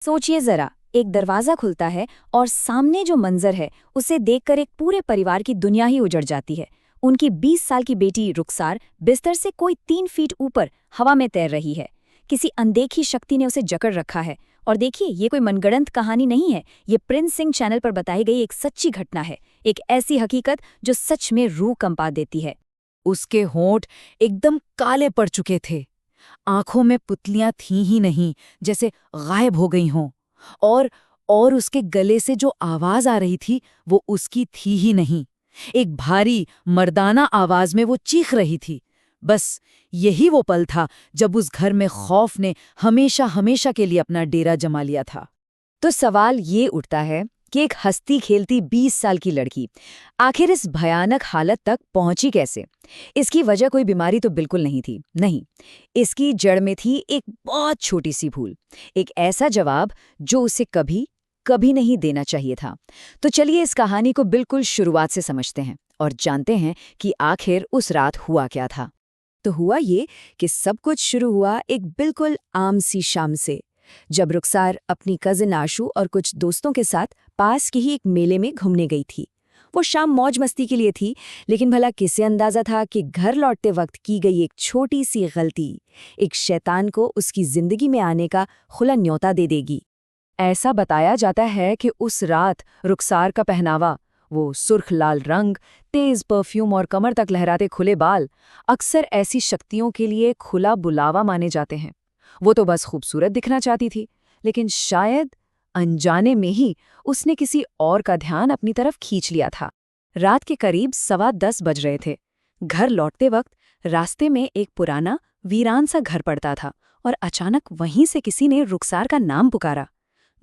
सोचिए जरा, एक दरवाजा खुलता है और सामने जो मंजर है उसे देखकर एक पूरे परिवार की दुनिया ही उजड़ जाती है। उनकी 20 साल की बेटी रुखसार बिस्तर से कोई 3 फीट ऊपर हवा में तैर रही है। किसी अनदेखी शक्ति ने उसे जकड़ रखा है। और देखिए, ये कोई मनगढ़ंत कहानी नहीं है, ये प्रिंस सिंह चैनल पर बताई गई एक सच्ची घटना है। एक ऐसी हकीकत जो सच में रूह कंपा देती है। उसके होंठ एकदम काले पड़ चुके थे। आंखों में पुतलियां थीं ही नहीं, जैसे गायब हो गई हों। और और उसके गले से जो आवाज आ रही थी वो उसकी थी ही नहीं। एक भारी मर्दाना आवाज में वो चीख रही थी। बस यही वो पल था जब उस घर में खौफ ने हमेशा हमेशा के लिए अपना डेरा जमा लिया था। तो सवाल ये उठता है कि एक हंसती खेलती 20 साल की लड़की आखिर इस भयानक हालत तक पहुंची कैसे। इसकी वजह कोई बीमारी तो बिल्कुल नहीं थी, नहीं। इसकी जड़ में थी एक बहुत छोटी सी भूल, एक ऐसा जवाब जो उसे कभी कभी नहीं देना चाहिए था। तो चलिए इस कहानी को बिल्कुल शुरुआत से समझते हैं और जानते हैं कि आखिर उस रात हुआ क्या था। तो हुआ ये कि सब कुछ शुरू हुआ एक बिल्कुल आम सी शाम से, जब रुखसार अपनी कजिन आशू और कुछ दोस्तों के साथ पास के ही एक मेले में घूमने गई थी। वो शाम मौज मस्ती के लिए थी, लेकिन भला किसे अंदाजा था कि घर लौटते वक्त की गई एक छोटी सी गलती एक शैतान को उसकी जिंदगी में आने का खुला न्योता दे देगी। ऐसा बताया जाता है कि उस रात रुखसार का पहनावा, वो सुर्ख लाल रंग, तेज परफ्यूम और कमर तक लहराते खुले बाल, अक्सर ऐसी शक्तियों के लिए खुला बुलावा माने जाते हैं। वो तो बस खूबसूरत दिखना चाहती थी, लेकिन शायद अनजाने में ही उसने किसी और का ध्यान अपनी तरफ खींच लिया था। रात के करीब 10:15 बज रहे थे। घर लौटते वक्त रास्ते में एक पुराना वीरान सा घर पड़ता था और अचानक वहीं से किसी ने रुखसार का नाम पुकारा।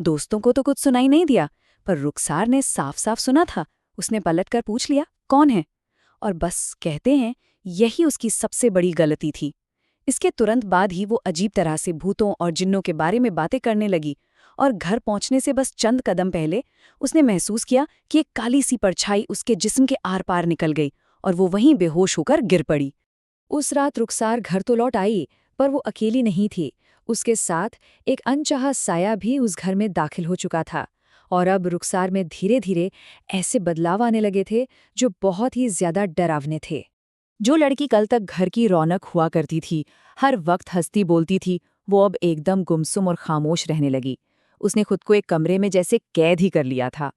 दोस्तों को तो कुछ सुनाई नहीं दिया, पर रुखसार ने साफ साफ सुना था। उसने पलटकर पूछ लिया, कौन है? और बस कहते हैं यही उसकी सबसे बड़ी गलती थी। इसके तुरंत बाद ही वो अजीब तरह से भूतों और जिन्नों के बारे में बातें करने लगी और घर पहुंचने से बस चंद कदम पहले उसने महसूस किया कि एक काली सी परछाई उसके जिस्म के आर पार निकल गई और वो वहीं बेहोश होकर गिर पड़ी। उस रात रुखसार घर तो लौट आई, पर वो अकेली नहीं थी। उसके साथ एक अनचाहा साया भी उस घर में दाखिल हो चुका था। और अब रुखसार में धीरे धीरे ऐसे बदलाव आने लगे थे जो बहुत ही ज्यादा डरावने थे। जो लड़की कल तक घर की रौनक हुआ करती थी, हर वक्त हंसती बोलती थी, वो अब एकदम गुमसुम और खामोश रहने लगी। उसने खुद को एक कमरे में जैसे कैद ही कर लिया था।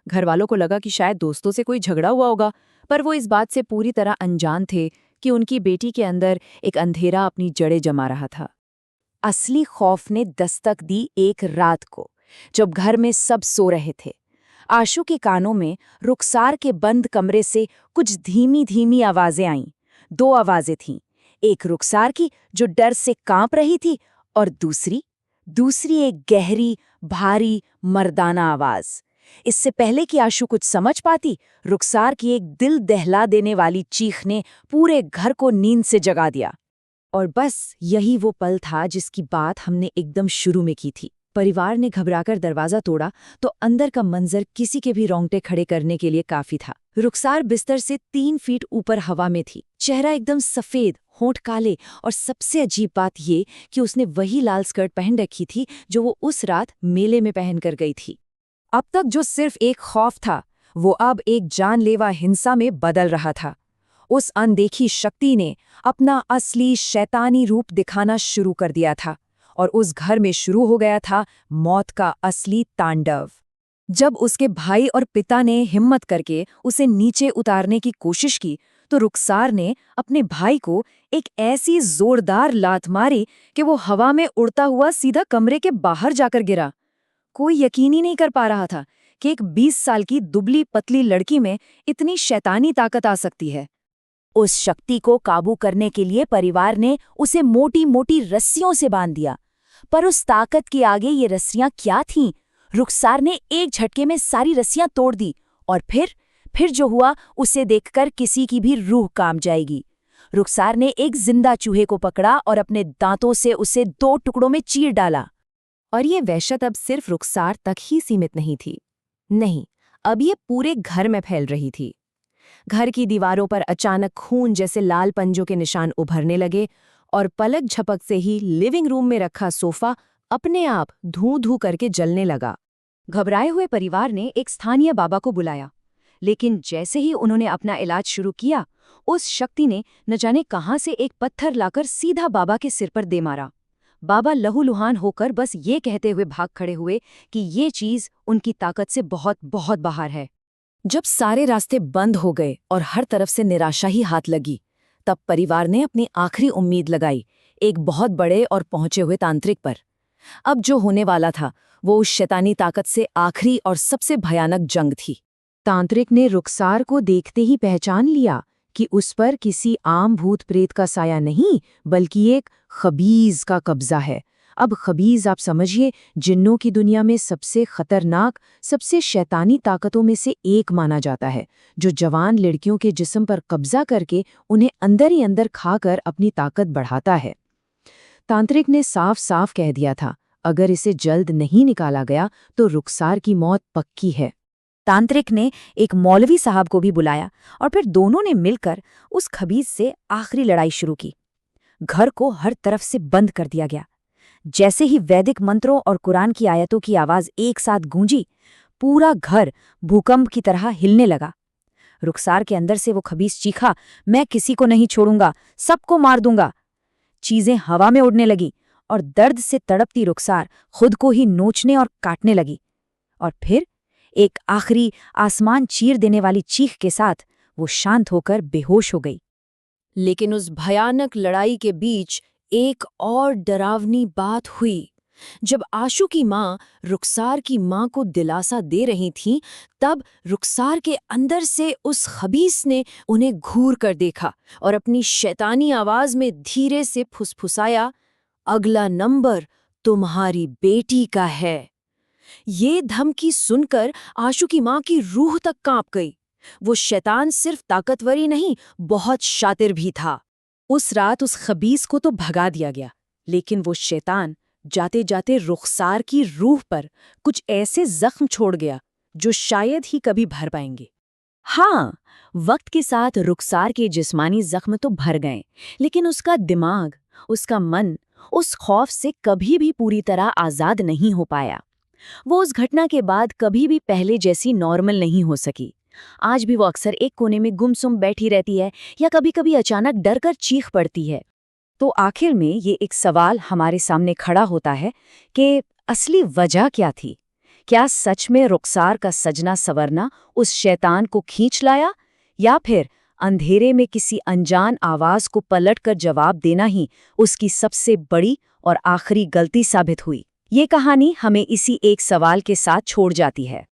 घर वालों को लगा कि शायद दोस्तों से कोई झगड़ा हुआ होगा, पर वो इस बात से पूरी तरह अनजान थे कि उनकी बेटी के अंदर एक अंधेरा अपनी जड़ें जमा रहा था। असली खौफ ने दस्तक दी एक रात को, जब घर में सब सो रहे थे। आशू के कानों में रुखसार के बंद कमरे से कुछ धीमी धीमी आवाजें आईं। 2 आवाजें थीं, एक रुखसार की जो डर से कांप रही थी, और दूसरी एक गहरी, भारी, मर्दाना आवाज। इससे पहले कि आशू कुछ समझ पाती, रुखसार की एक दिल दहला देने वाली चीख ने पूरे घर को नींद से जगा दिया। और बस यही वो पल था जिसकी बात हमने एकदम शुरू में की थी। परिवार ने घबराकर दरवाजा तोड़ा तो अंदर का मंजर किसी के भी रोंगटे खड़े करने के लिए काफी था। रुखसार बिस्तर से 3 फीट ऊपर हवा में थी, चेहरा एकदम सफेद, होंठ काले, और सबसे अजीब बात ये कि उसने वही लाल स्कर्ट पहन रखी थी जो वो उस रात मेले में पहन कर गई थी। अब तक जो सिर्फ एक खौफ था, वो अब एक जानलेवा हिंसा में बदल रहा था। उस अनदेखी शक्ति ने अपना असली शैतानी रूप दिखाना शुरू कर दिया था और उस घर में शुरू हो गया था मौत का असली तांडव। जब उसके भाई और पिता ने हिम्मत करके उसे नीचे उतारने की कोशिश की, तो रुखसार ने अपने भाई को एक ऐसी जोरदार लात मारी कि वो हवा में उड़ता हुआ सीधा कमरे के बाहर जाकर गिरा। कोई यकीन ही नहीं कर पा रहा था कि एक 20 साल की दुबली पतली लड़की में इतनी शैतानी ताकत आ सकती है। उस शक्ति को काबू करने के लिए परिवार ने उसे मोटी मोटी रस्सियों से बांध दिया। पर उस ताकत के आगे ये रस्सियां क्या थीं? रुखसार ने एक झटके में सारी रस्सियां तोड़ दी, और फिर जो हुआ उसे देखकर किसी की भी रूह कांप जाएगी। रुखसार ने एक जिंदा चूहे को पकड़ा और अपने दांतों से उसे 2 टुकड़ों में चीर डाला। और ये वहशत अब सिर्फ रुखसार तक ही सीमित नहीं थी। नहीं, अब ये पूरे घर में फैल रही थी। घर की दीवारों पर अचानक खून जैसे लाल पंजों के निशान उभरने लगे और पलक झपक से ही लिविंग रूम में रखा सोफा अपने आप धूं-धूं करके जलने लगा। घबराए हुए परिवार ने एक स्थानीय बाबा को बुलाया, लेकिन जैसे ही उन्होंने अपना इलाज शुरू किया, उस शक्ति ने न जाने कहां से एक पत्थर लाकर सीधा बाबा के सिर पर दे मारा। बाबा लहूलुहान होकर बस ये कहते हुए भाग खड़े हुए कि ये चीज उनकी ताकत से बहुत बहुत बाहर है। जब सारे रास्ते बंद हो गए और हर तरफ से निराशा ही हाथ लगी, तब परिवार ने अपनी आखिरी उम्मीद लगाई एक बहुत बड़े और पहुंचे हुए तांत्रिक पर। अब जो होने वाला था वो उस शैतानी ताकत से आखिरी और सबसे भयानक जंग थी। तांत्रिक ने रुखसार को देखते ही पहचान लिया कि उस पर किसी आम भूत प्रेत का साया नहीं, बल्कि एक खबीज का कब्जा है। अब खबीज आप समझिए, जिन्नों की दुनिया में सबसे खतरनाक, सबसे शैतानी ताकतों में से एक माना जाता है, जो जवान लड़कियों के जिस्म पर कब्जा करके उन्हें अंदर ही अंदर खाकर अपनी ताकत बढ़ाता है। तांत्रिक ने साफ साफ कह दिया था, अगर इसे जल्द नहीं निकाला गया तो रुखसार की मौत पक्की है। तांत्रिक ने एक मौलवी साहब को भी बुलाया और फिर दोनों ने मिलकर उस खबीज से आखिरी लड़ाई शुरू की। घर को हर तरफ से बंद कर दिया गया। जैसे ही वैदिक मंत्रों और कुरान की आयतों की आवाज एक साथ गूंजी, पूरा घर भूकंप की तरह हिलने लगा। रुखसार के अंदर से वो खबीज चीखा, मैं किसी को नहीं छोड़ूंगा, सबको मार दूंगा। चीजें हवा में उड़ने लगी और दर्द से तड़पती रुखसार खुद को ही नोचने और काटने लगी। और फिर एक आखिरी आसमान चीर देने वाली चीख के साथ वो शांत होकर बेहोश हो गई। लेकिन उस भयानक लड़ाई के बीच एक और डरावनी बात हुई। जब आशु की माँ रुखसार की माँ को दिलासा दे रही थीं, तब रुखसार के अंदर से उस खबीस ने उन्हें घूर कर देखा और अपनी शैतानी आवाज में धीरे से फुसफुसाया, अगला नंबर तुम्हारी बेटी का है। ये धमकी सुनकर आशु की माँ की रूह तक कांप गई। वो शैतान सिर्फ ताकतवर ही नहीं, बहुत शातिर भी था। उस रात उस खबीस को तो भगा दिया गया, लेकिन वो शैतान जाते जाते रुखसार की रूह पर कुछ ऐसे जख्म छोड़ गया जो शायद ही कभी भर पाएंगे। हाँ, वक्त के साथ रुखसार के जिस्मानी जख्म तो भर गए, लेकिन उसका दिमाग, उसका मन उस खौफ से कभी भी पूरी तरह आज़ाद नहीं हो पाया। वो उस घटना के बाद कभी भी पहले जैसी नॉर्मल नहीं हो सकी। आज भी वो अक्सर एक कोने में गुमसुम बैठी रहती है या कभी-कभी अचानक डरकर चीख पड़ती है। तो आखिर में ये एक सवाल हमारे सामने खड़ा होता है कि असली वजह क्या थी? क्या सच में रुखसार का सजना संवरना उस शैतान को खींच लाया, या फिर अंधेरे में किसी अनजान आवाज को पलटकर जवाब देना ही उसकी सबसे बड़ी और आखिरी गलती साबित हुई? ये कहानी हमें इसी एक सवाल के साथ छोड़ जाती है।